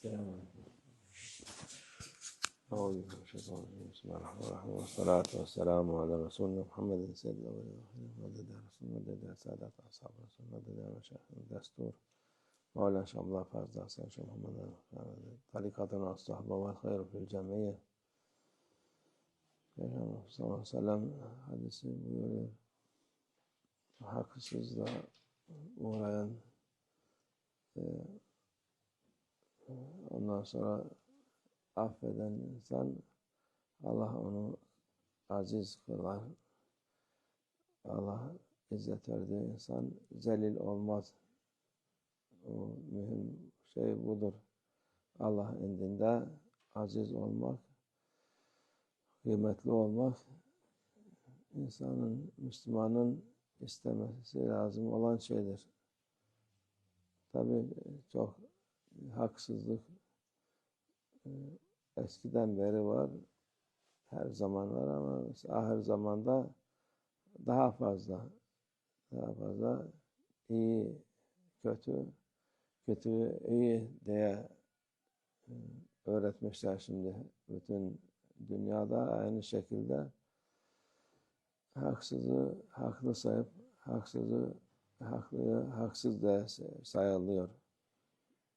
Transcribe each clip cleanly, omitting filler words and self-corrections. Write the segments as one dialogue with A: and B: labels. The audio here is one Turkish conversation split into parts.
A: السلام عليكم. أعوذ بالله من الشيطان الرجيم. بسم الله الرحمن الرحيم والصلاة والسلام على رسولنا محمد سيد الأولين والآخرين مدد رسول مدد سادات أصحاب رسول مدد مشايخ الدستور مولانا شيخ عبد الله فاز حسن شيخ محمد طريقتنا الصحبة والخير في الجمعية. Peygamber sallallahu aleyhi ve sellem hadisi buyuruyor. Haksızlığa uğrayan ondan sonra affeden insan Allah onu aziz kılar. Allah izzet verdiği insan zelil olmaz. O mühim şey budur. Allah indinde aziz olmak, kıymetli olmak, insanın, Müslümanın istemesi lazım olan şeydir. Tabii çok haksızlık eskiden beri var, her zaman var ama ahir zamanda daha fazla iyi, kötü, iyi diye öğretmişler şimdi. Bütün dünyada aynı şekilde haksızı haklı sayıp haklıyı haksız diye sayılıyor.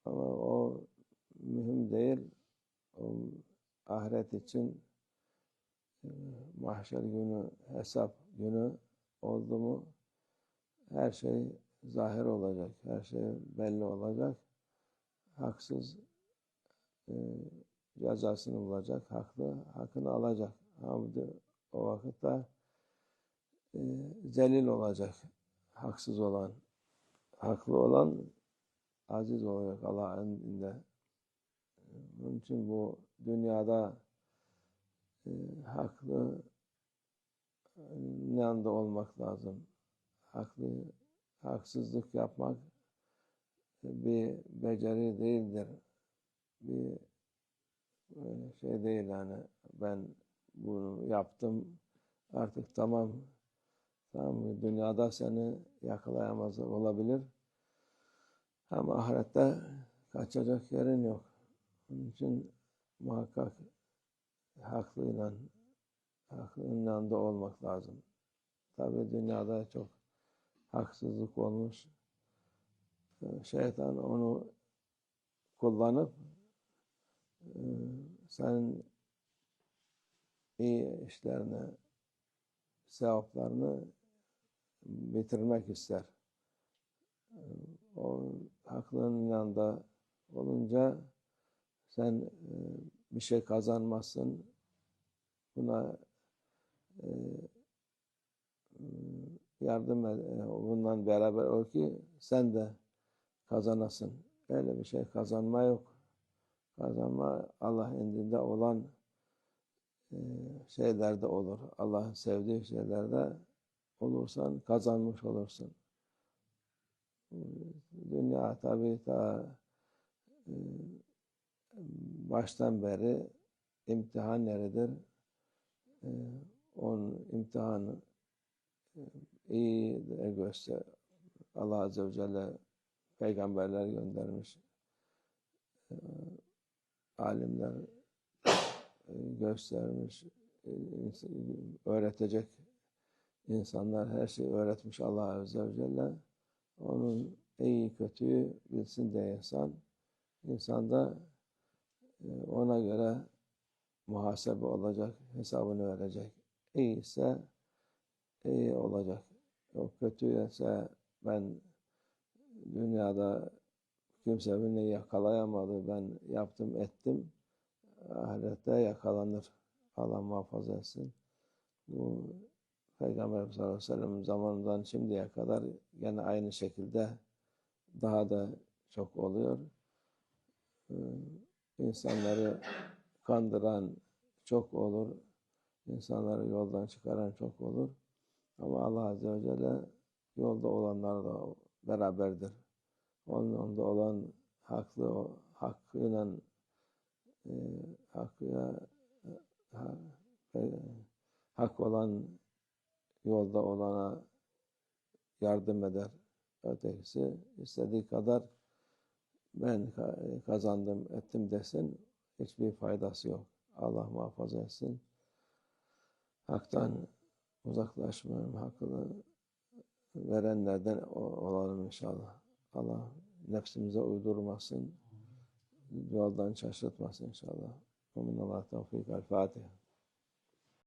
A: Ama o mühim değil. O ahiret için mahşer günü, hesap günü oldu mu her şey zahir olacak, her şey belli olacak. Haksız cezasını bulacak, haklı hakkını alacak. Ama o vakitte zelil olacak, haksız olan, haklı olan aziz olacak Allah'ın indinde. Onun için bu dünyada haklı yanında olmak lazım. Haksızlık yapmak bir beceri değildir. Bir şey değil yani ben bunu yaptım artık tamam dünyada seni yakalayamaz olabilir ama ahirette kaçacak yerin yok. Onun için muhakkak haklının yanında olmak lazım. Tabii dünyada çok haksızlık olmuş. Şeytan onu kullanıp senin iyi işlerini, sevaplarını bitirmek ister. O haklının yanında olunca sen bir şey kazanmazsın. Buna yardım et, bundan beraber ol ki sen de kazanasın. Öyle bir şey kazanma yok. Kazanma Allah indinde olan şeylerde olur. Allah'ın sevdiği şeylerde olursan kazanmış olursun. Dünya tabii ta baştan beri imtihan yeridir. Onun imtihanı iyi göster. Allah Azze ve Celle peygamberler göndermiş. Alimler göstermiş. Öğretecek insanlar her şeyi öğretmiş Allah Azze ve Celle. Onun iyi kötüyü bilsin diye insan da ona göre muhasebe olacak, hesabını verecek. İyi ise iyi olacak. O kötü ise ben dünyada kimse beni yakalayamadı, ben yaptım ettim. Ahirette yakalanır. Allah muhafaza etsin. Bu Peygamber sallallahu aleyhi ve sellem zamanından şimdiye kadar gene aynı şekilde daha da çok oluyor. İnsanları kandıran çok olur. İnsanları yoldan çıkaran çok olur. Ama Allah Azze ve Celle yolda olanlarla beraberdir. Onun yolda olan hakkıyla hak olan yolda olana yardım eder. Ötekisi istediği kadar ben kazandım, ettim desin, hiçbir faydası yok. Allah muhafaza etsin. Hak'tan uzaklaşmayalım, hakkını verenlerden olalım inşallah. Allah nefsimize uydurmasın, yoldan şaşırtmasın inşallah. Minallah tevfik. El Fatiha.